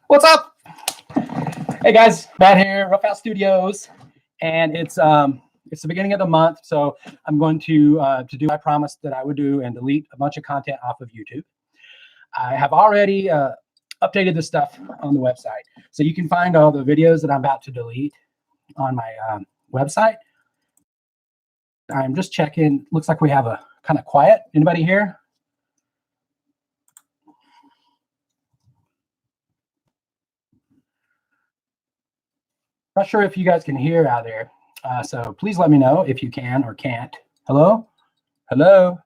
What's up? Hey guys, Matt here, RuffHouse Studios, and it's the beginning of the month, so I'm going to do my promise that I would do and delete a bunch of content off of YouTube. I have already updated the stuff on the website, so you can find all the videos that I'm about to delete on my website. I'm just checking. Looks like we have a kind of quiet. Anybody here? Not sure if you guys can hear out there, so please let me know if you can or can't. Hello? Hello?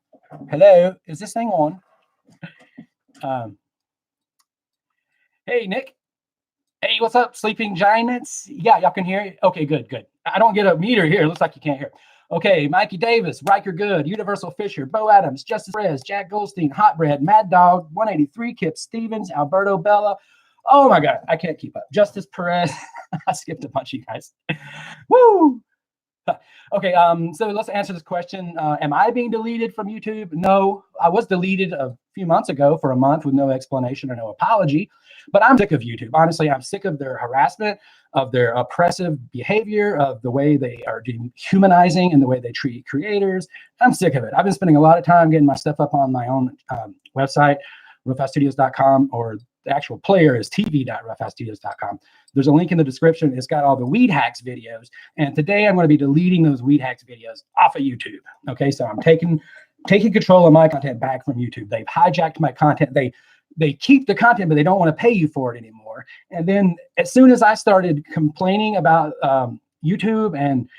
Hello? Is this thing on? Hey, Nick. Hey, what's up, Sleeping Giants? Yeah, y'all can hear it? Okay, good, good. I don't get a meter here. It looks like you can't hear. Okay, Mikey Davis, Riker Good, Universal Fisher, Bo Adams, Justice Perez, Jack Goldstein, Hot Bread, Mad Dog, 183, Kip Stevens, Alberto Bella. Oh my God, I can't keep up. Justice Perez. I skipped a bunch of you guys. Woo! Okay, so let's answer this question. Am I being deleted from YouTube? No, I was deleted a few months ago for a month with no explanation or no apology, but I'm sick of YouTube. Honestly, I'm sick of their harassment, of their oppressive behavior, of the way they are dehumanizing and the way they treat creators. I'm sick of it. I've been spending a lot of time getting my stuff up on my own website, RuffHouseStudios.com, or the actual player is tv.ruffhousestudios.com. There's a link in the description. It's got all the weed hacks videos. And today I'm going to be deleting those weed hacks videos off of YouTube. Okay, so I'm taking control of my content back from YouTube. They've hijacked my content. They keep the content, but they don't want to pay you for it anymore. And then as soon as I started complaining about YouTube, and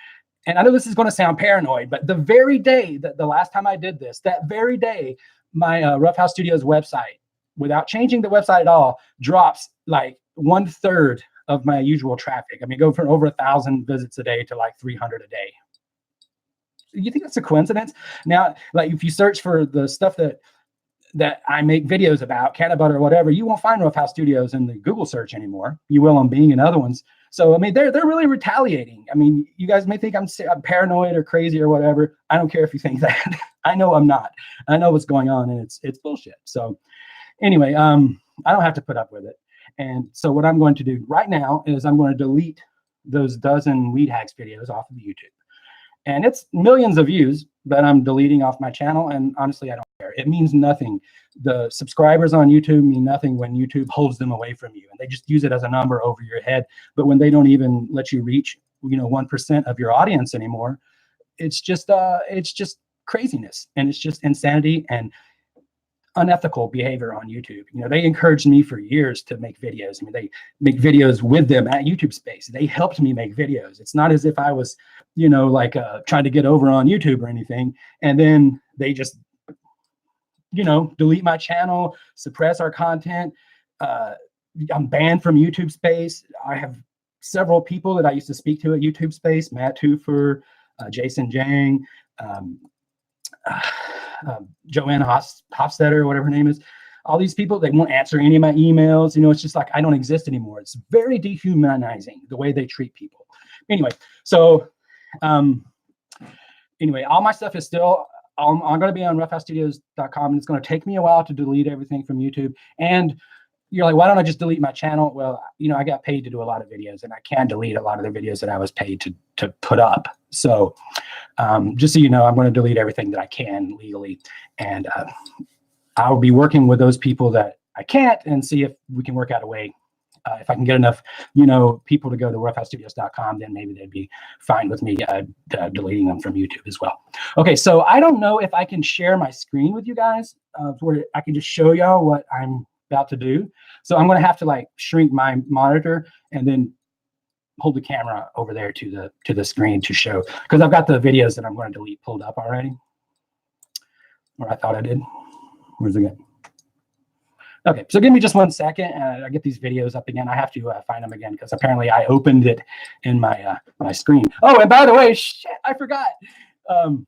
I know this is going to sound paranoid, but the very day that the last time I did this, that very day, my RuffHouse Studios website, without changing the website at all, drops like 1/3 of my usual traffic. I mean, go from over 1,000 visits a day to like 300 a day. You think that's a coincidence? Now, like if you search for the stuff that I make videos about, Canna Butter or whatever, you won't find RuffHouse Studios in the Google search anymore. You will on Bing and other ones. So I mean, they're really retaliating. I mean, you guys may think I'm paranoid or crazy or whatever. I don't care if you think that. I know I'm not. I know what's going on, and it's bullshit. So anyway, I don't have to put up with it. And so what I'm going to do right now is I'm going to delete those dozen weed hacks videos off of YouTube. And it's millions of views that I'm deleting off my channel. And honestly, I don't care. It means nothing. The subscribers on YouTube mean nothing when YouTube holds them away from you. And they just use it as a number over your head. But when they don't even let you reach, 1% of your audience anymore, it's just craziness. And it's just insanity and unethical behavior on YouTube. They encouraged me for years to make videos. I mean, they make videos with them at YouTube Space. They helped me make videos. It's not as if I was, trying to get over on YouTube or anything. And then they just, delete my channel, suppress our content. I'm banned from YouTube Space. I have several people that I used to speak to at YouTube Space, Matt Toofer, Jason Jang, Joanna Hofstetter, whatever her name is. All these people, they won't answer any of my emails. It's just like I don't exist anymore. It's very dehumanizing the way they treat people. Anyway, so all my stuff is still, I'm going to be on RuffHouseStudios.com, and it's going to take me a while to delete everything from YouTube. And you're like, why don't I just delete my channel? Well, I got paid to do a lot of videos, and I can delete a lot of the videos that I was paid to put up. So just so you know, I'm going to delete everything that I can legally. And I'll be working with those people that I can't and see if we can work out a way. If I can get enough, people to go to RuffHouseStudios.com, then maybe they'd be fine with me deleting them from YouTube as well. Okay, so I don't know if I can share my screen with you guys where I can just show y'all what I'm about to do. So I'm going to have to shrink my monitor and then hold the camera over there to the screen to show, because I've got the videos that I'm going to delete pulled up already. Or I thought I did. Where's it going? Okay, so give me just 1 second. I get these videos up again. I have to find them again because apparently I opened it in my my screen. Oh, and by the way, shit, I forgot. Oh,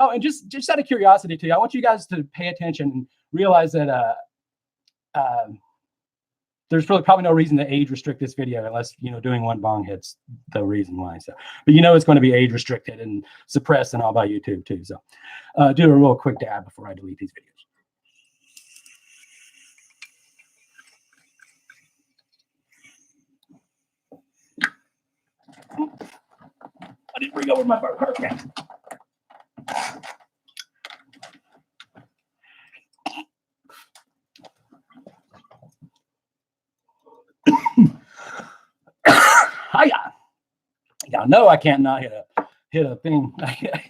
and just out of curiosity too, I want you guys to pay attention and realize that there's probably no reason to age restrict this video unless doing one bong hits the reason why. So, but it's going to be age restricted and suppressed and all by YouTube too. So, do a real quick dab before I delete these videos. bring over my hard hat. Hiya. Y'all know I can't not hit a thing.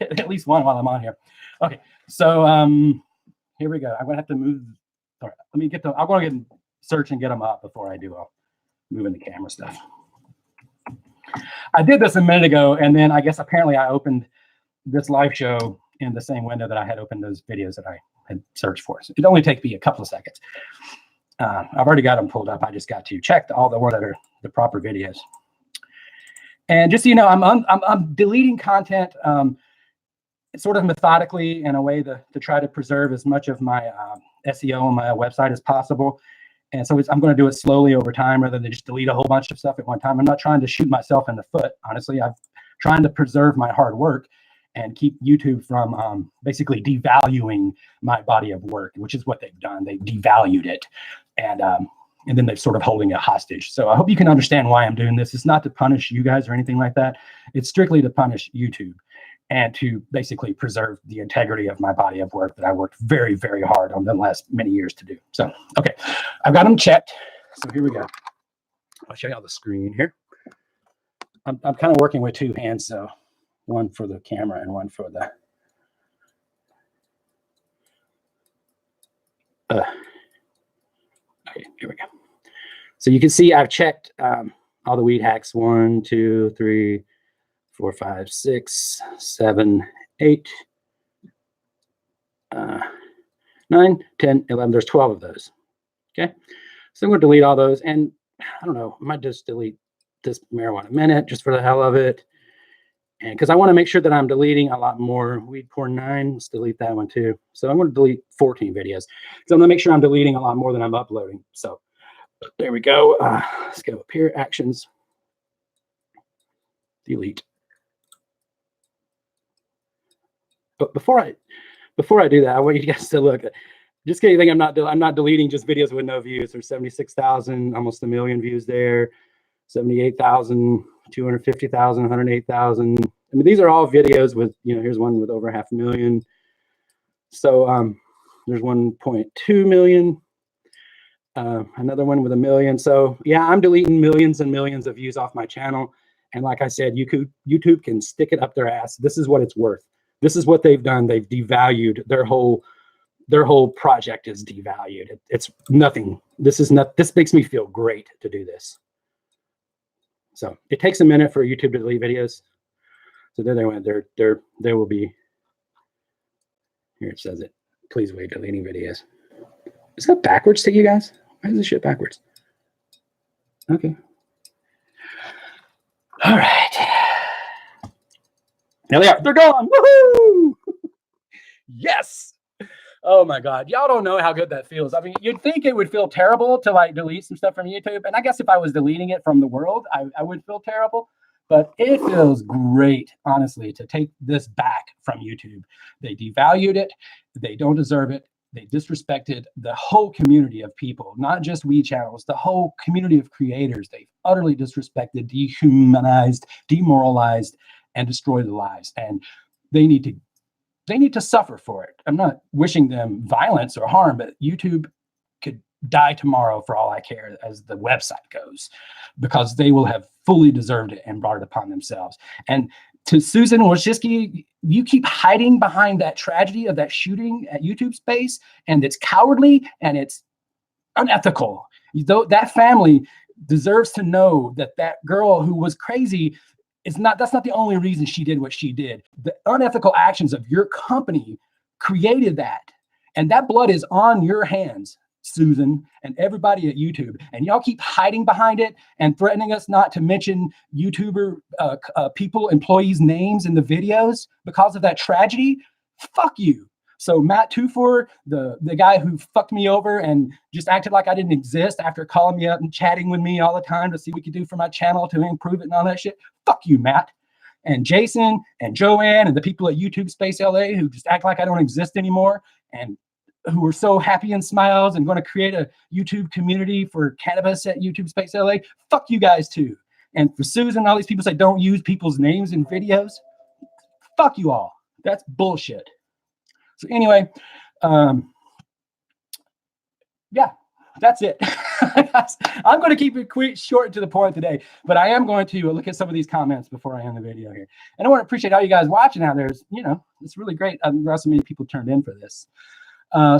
At least one while I'm on here. Okay, so here we go. I'm gonna have to move. All right, let me get them. I'm gonna get search and get them up before I do. I'll move in the camera stuff. I did this a minute ago, and then I guess apparently I opened this live show in the same window that I had opened those videos that I had searched for. So it only takes me a couple of seconds. I've already got them pulled up. I just got to check all the ones that are the proper videos. And just so you know, I'm deleting content sort of methodically in a way to try to preserve as much of my SEO on my website as possible. And so I'm going to do it slowly over time rather than just delete a whole bunch of stuff at one time. I'm not trying to shoot myself in the foot. Honestly, I'm trying to preserve my hard work and keep YouTube from basically devaluing my body of work, which is what they've done. They've devalued it. And then they're sort of holding it hostage. So I hope you can understand why I'm doing this. It's not to punish you guys or anything like that. It's strictly to punish YouTube and to basically preserve the integrity of my body of work that I worked very, very hard on the last many years to do. So, okay, I've got them checked. So here we go. I'll show you on the screen here. I'm kind of working with two hands, so one for the camera and one for the okay, here we go. So you can see I've checked all the weed hacks 1, 2, 3, 4, 5, 6, 7, 8, 9, 10, 11. There's 12 of those. Okay. So I'm going to delete all those. And I don't know, I might just delete this marijuana minute just for the hell of it. And because I want to make sure that I'm deleting a lot more. Weed porn 9, let's delete that one too. So I'm going to delete 14 videos. So I'm going to make sure I'm deleting a lot more than I'm uploading. So there we go. Let's go up here, actions, delete. But before I do that, I want you guys to look at, just kidding, think I'm not deleting just videos with no views. There's 76,000, almost 1 million views there, 78,000, 250,000, 108,000. I mean, these are all videos with, you know, here's one with over 500,000. So there's 1.2 million. Another one with 1 million. So yeah, I'm deleting millions and millions of views off my channel. And like I said, YouTube can stick it up their ass. This is what it's worth. This is what they've done. They've devalued their whole project is devalued. It's nothing. This makes me feel great to do this. So it takes a minute for YouTube to delete videos. So there they went. There will be. Here it says it. Please wait, deleting videos. Is that backwards to you guys? Why is this shit backwards? Okay. All right. There they are. They're gone. Woohoo! Yes. Oh my God. Y'all don't know how good that feels. I mean, you'd think it would feel terrible to like delete some stuff from YouTube. And I guess if I was deleting it from the world, I would feel terrible. But it feels great, honestly, to take this back from YouTube. They devalued it. They don't deserve it. They disrespected the whole community of people, not just weed channels, the whole community of creators. They've utterly disrespected, dehumanized, demoralized, and destroyed their lives. And they need to suffer for it. I'm not wishing them violence or harm, but YouTube could die tomorrow for all I care as the website goes, because they will have fully deserved it and brought it upon themselves. And to Susan Wojcicki, you keep hiding behind that tragedy of that shooting at YouTube Space, and it's cowardly and it's unethical. That family deserves to know that that girl who was crazy that's not the only reason she did what she did. The unethical actions of your company created that. And that blood is on your hands, Susan, and everybody at YouTube. And y'all keep hiding behind it and threatening us not to mention YouTuber people, employees' names in the videos because of that tragedy. Fuck you. So Matt Tufor, the guy who fucked me over and just acted like I didn't exist after calling me up and chatting with me all the time to see what we could do for my channel to improve it and all that shit. Fuck you, Matt. And Jason and Joanne and the people at YouTube Space LA who just act like I don't exist anymore and who are so happy and smiles and going to create a YouTube community for cannabis at YouTube Space LA. Fuck you guys too. And for Susan, all these people say don't use people's names in videos. Fuck you all. That's bullshit. So anyway, yeah, that's it. I'm going to keep it quick, short, and to the point today, but I am going to look at some of these comments before I end the video here. And I want to appreciate all you guys watching out there. It's really great. I'm glad so many people turned in for this.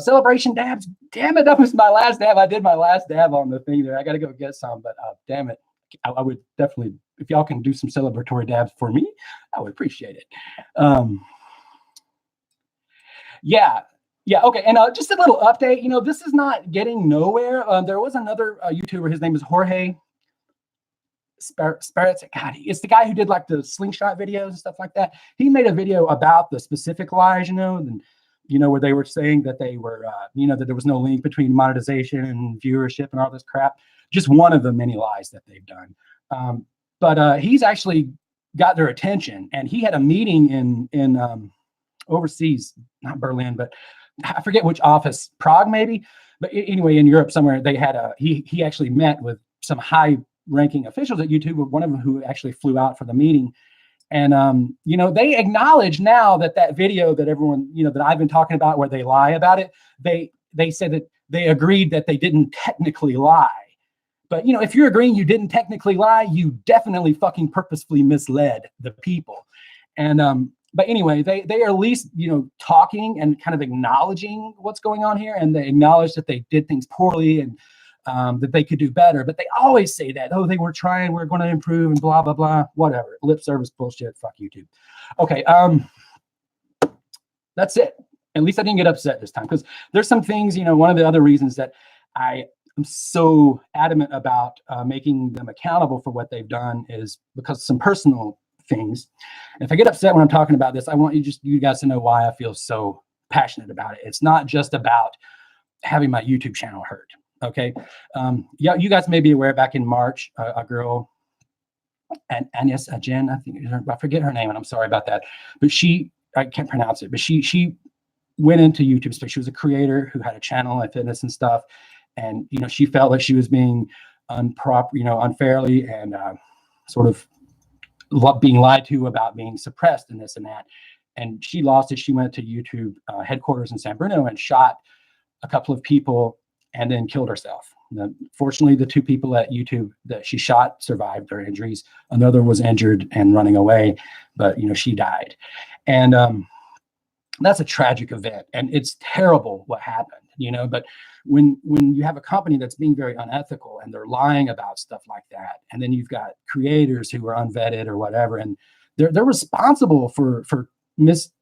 Celebration dabs. Damn it, that was my last dab. I did my last dab on the thing there. I got to go get some, but damn it. I would definitely, if y'all can do some celebratory dabs for me, I would appreciate it. Yeah, okay. And just a little update. This is not getting nowhere. There was another YouTuber. His name is Jorge Spirits. God, it's the guy who did like the slingshot videos and stuff like that. He made a video about the specific lies, and where they were saying that they were, that there was no link between monetization and viewership and all this crap. Just one of the many lies that they've done. But he's actually got their attention, and he had a meeting in overseas, not Berlin, but I forget which office, Prague maybe. But anyway, in Europe somewhere, they had he actually met with some high-ranking officials at YouTube, one of them who actually flew out for the meeting. And, they acknowledge now that video that everyone, that I've been talking about where they lie about it, they said that they agreed that they didn't technically lie. But, if you're agreeing you didn't technically lie, you definitely fucking purposefully misled the people. And, but anyway, they are at least, talking and kind of acknowledging what's going on here. And they acknowledge that they did things poorly and that they could do better. But they always say that, oh, they were trying, we're going to improve and blah, blah, blah, whatever. Lip service bullshit. Fuck YouTube. Okay. That's it. At least I didn't get upset this time, because there's some things, one of the other reasons that I am so adamant about making them accountable for what they've done is because of some personal things. And if I get upset when I'm talking about this, I want you guys to know why I feel so passionate about it. It's not just about having my YouTube channel hurt. Okay. Yeah, you guys may be aware back in March, a girl, and Agnes Jen, I forget her name, and I'm sorry about that, but I can't pronounce it, but she went into YouTube space. She was a creator who had a channel on fitness and stuff. And, she felt like she was being unfairly and sort of being lied to about being suppressed and this and that. And she lost it. She went to YouTube headquarters in San Bruno and shot a couple of people and then killed herself. Fortunately, the two people at YouTube that she shot survived their injuries. Another was injured and running away, but she died. And that's a tragic event, and it's terrible what happened. But when you have a company that's being very unethical and they're lying about stuff like that, and then you've got creators who are unvetted or whatever, and they're responsible for misleading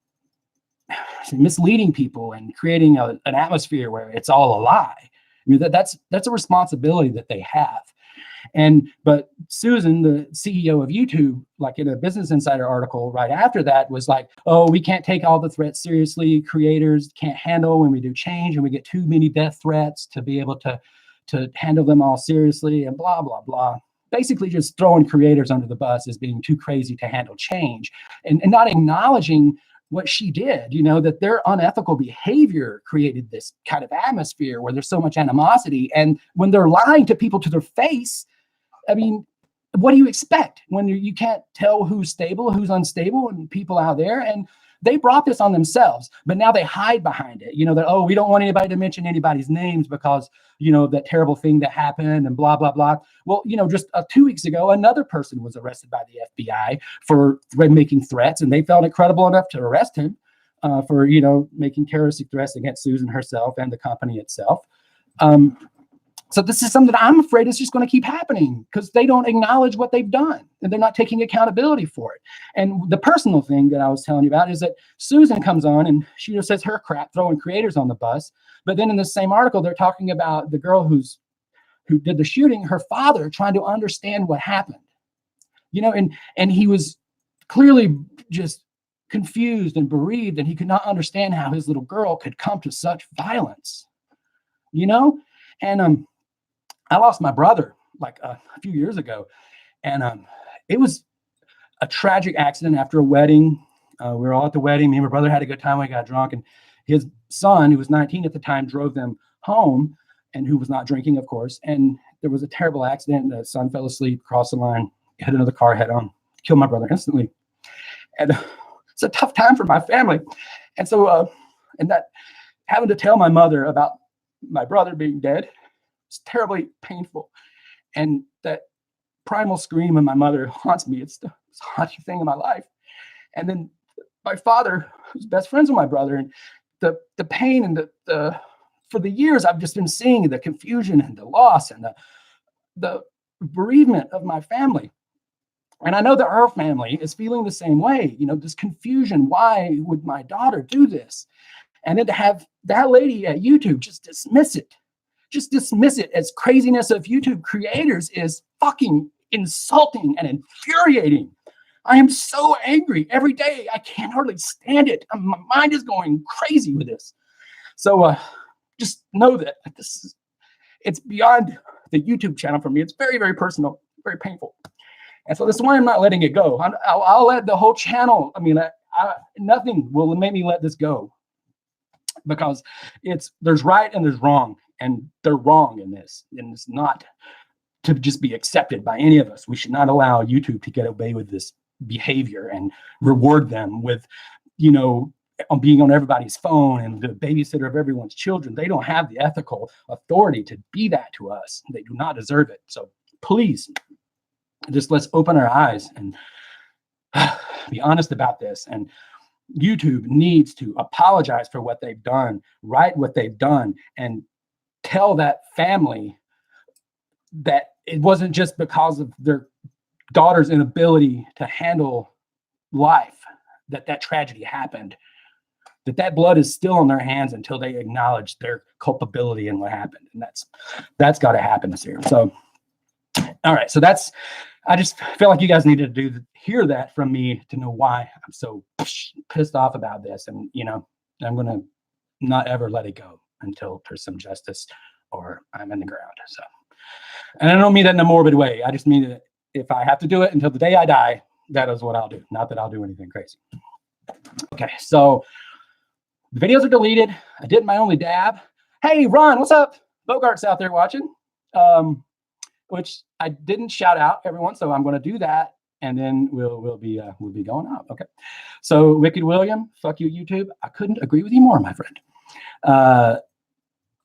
people and creating an atmosphere where it's all a lie. I mean, that's a responsibility that they have. But Susan, the CEO of YouTube, like in a Business Insider article right after that, was like, oh, we can't take all the threats seriously. Creators can't handle when we do change, and we get too many death threats to be able to handle them all seriously, and blah, blah, blah. Basically just throwing creators under the bus as being too crazy to handle change, and not acknowledging what she did, that their unethical behavior created this kind of atmosphere where there's so much animosity. And when they're lying to people to their face, I mean, what do you expect when you can't tell who's stable, who's unstable, and people out there? And they brought this on themselves, but now they hide behind it. That, oh, we don't want anybody to mention anybody's names because, that terrible thing that happened and blah, blah, blah. Well, just 2 weeks ago, another person was arrested by the FBI for making threats, and they felt it credible enough to arrest him for, making terroristic threats against Susan herself and the company itself. So this is something that I'm afraid is just going to keep happening because they don't acknowledge what they've done and they're not taking accountability for it. And the personal thing that I was telling you about is that Susan comes on and she just says her crap, throwing creators on the bus. But then in the same article, they're talking about the girl who did the shooting, her father trying to understand what happened, and he was clearly just confused and bereaved, and he could not understand how his little girl could come to such violence, and I lost my brother like a few years ago, and it was a tragic accident after a wedding. We were all at the wedding. Me and my brother had a good time. We got drunk, and his son, who was 19 at the time, drove them home, and who was not drinking, of course. And there was a terrible accident. The son fell asleep, crossed the line, hit another car head on, killed my brother instantly. And it's a tough time for my family. And so, and that having to tell my mother about my brother being dead, it's terribly painful. And that primal scream of my mother haunts me. It's the haunting thing in my life. And then my father, who's best friends with my brother, and the pain and the for the years I've just been seeing the confusion and the loss and the bereavement of my family. And I know that her family is feeling the same way, you know, this confusion. Why would my daughter do this? And then to have that lady at YouTube just dismiss it as craziness of YouTube creators is fucking insulting and infuriating. I am so angry every day. I can't hardly stand it. My mind is going crazy with this. So just know that it's beyond the YouTube channel for me. It's very, very personal, very painful. And so that's why I'm not letting it go. I'll let the whole channel, I mean, nothing will make me let this go, because there's right and there's wrong, and they're wrong in this, and it's not to just be accepted by any of us. We should not allow YouTube to get away with this behavior and reward them with, you know, on being on everybody's phone and the babysitter of everyone's children. They don't have the ethical authority to be that to us. They do not deserve it. So please, just let's open our eyes and be honest about this. And YouTube needs to apologize for what they've done, right what they've done, and tell that family that it wasn't just because of their daughter's inability to handle life that tragedy happened, that blood is still on their hands until they acknowledge their culpability in what happened. And that's got to happen this year. So, all right. So I just feel like you guys needed to hear that from me to know why I'm so pissed off about this. And, you know, I'm going to not ever let it go until there's some justice or I'm in the ground. So, and I don't mean that in a morbid way. I just mean that if I have to do it until the day I die, that is what I'll do. Not that I'll do anything crazy. Okay. So the videos are deleted. I did my only dab. Hey, Ron, what's up? Bogart's out there watching. Which I didn't shout out everyone, so I'm going to do that, and then we'll be going up. Okay. So Wicked William, fuck you, YouTube. I couldn't agree with you more, my friend.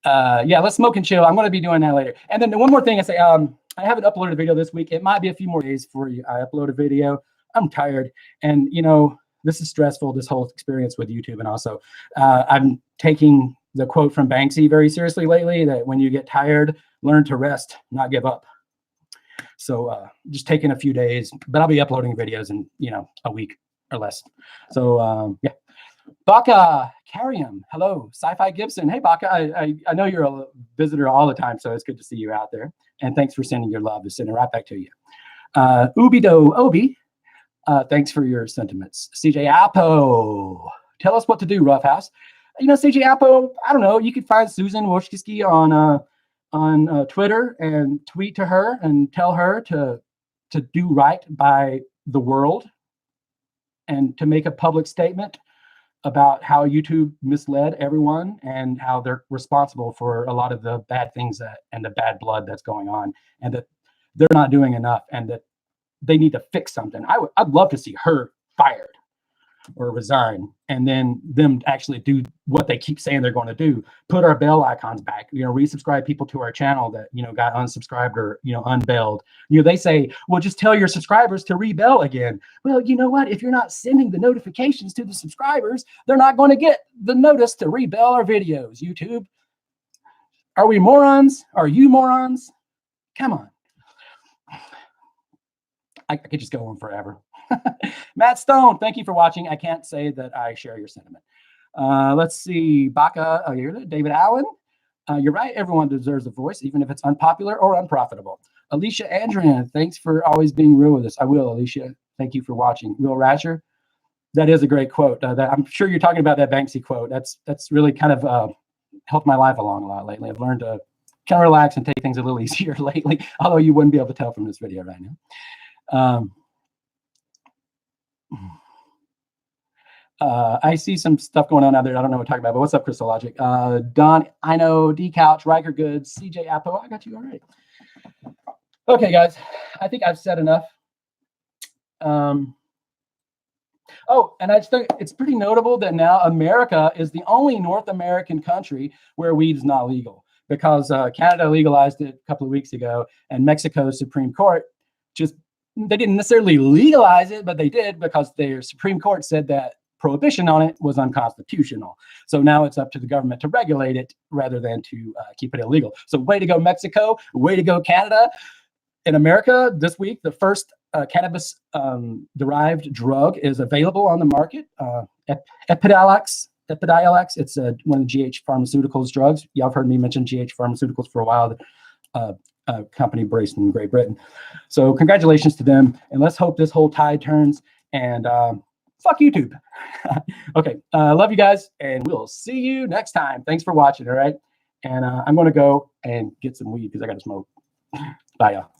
Yeah, let's smoke and chill. I'm going to be doing that later. And then one more thing I say, I haven't uploaded a video this week. It might be a few more days before I upload a video. I'm tired, and you know this is stressful. This whole experience with YouTube, and also I'm taking the quote from Banksy very seriously lately. That when you get tired, learn to rest, not give up. So just taking a few days, but I'll be uploading videos in, you know, a week or less. So yeah. Baka Carium, hello. Sci-Fi Gibson, hey Baka, I know you're a visitor all the time, so it's good to see you out there. And thanks for sending your love. It's sending right back to you. Ubido Obi, thanks for your sentiments. CJ Apo, tell us what to do, RuffHouse. You know, CJ Apo, I don't know. You could find Susan Wojcicki on Twitter and tweet to her and tell her to do right by the world and to make a public statement about how YouTube misled everyone and how they're responsible for a lot of the bad things and the bad blood that's going on, and that they're not doing enough and that they need to fix something. I'd love to see her fired or resign, and then them actually do what they keep saying they're going to do. Put our bell icons back, you know, resubscribe people to our channel that, you know, got unsubscribed or, you know, unbelled. You know, they say, well, just tell your subscribers to rebell again. Well, you know what? If you're not sending the notifications to the subscribers, they're not going to get the notice to rebell our videos. YouTube, are we morons? Are you morons? Come on. I could just go on forever. Matt Stone, thank you for watching. I can't say that I share your sentiment. Let's see. Baka, David Allen. You're right. Everyone deserves a voice, even if it's unpopular or unprofitable. Alicia Andrian, thanks for always being real with us. I will, Alicia. Thank you for watching. Will Ratcher, that is a great quote. I'm sure you're talking about that Banksy quote. That's really kind of helped my life along a lot lately. I've learned to kind of relax and take things a little easier lately, although you wouldn't be able to tell from this video right now. I see some stuff going on out there. I don't know what we're talking about, but what's up, Crystal Logic? Don, I know, D Couch, Riker Goods, CJ Apo. I got you all right. Okay, guys, I think I've said enough. Oh, and I just think it's pretty notable that now America is the only North American country where weed is not legal, because Canada legalized it a couple of weeks ago, and Mexico's Supreme Court they didn't necessarily legalize it, but they did, because their Supreme Court said that prohibition on it was unconstitutional. So now it's up to the government to regulate it rather than to keep it illegal. So way to go, Mexico. Way to go, Canada. In America this week, the first cannabis derived drug is available on the market. Epidiolex. It's one of the GH Pharmaceuticals drugs. Y'all have heard me mention GH Pharmaceuticals for a while. A company based in Great Britain. So congratulations to them, and let's hope this whole tide turns, and fuck YouTube. Okay, love you guys, and we'll see you next time. Thanks for watching, all right? And I'm going to go and get some weed because I got to smoke. Bye, y'all.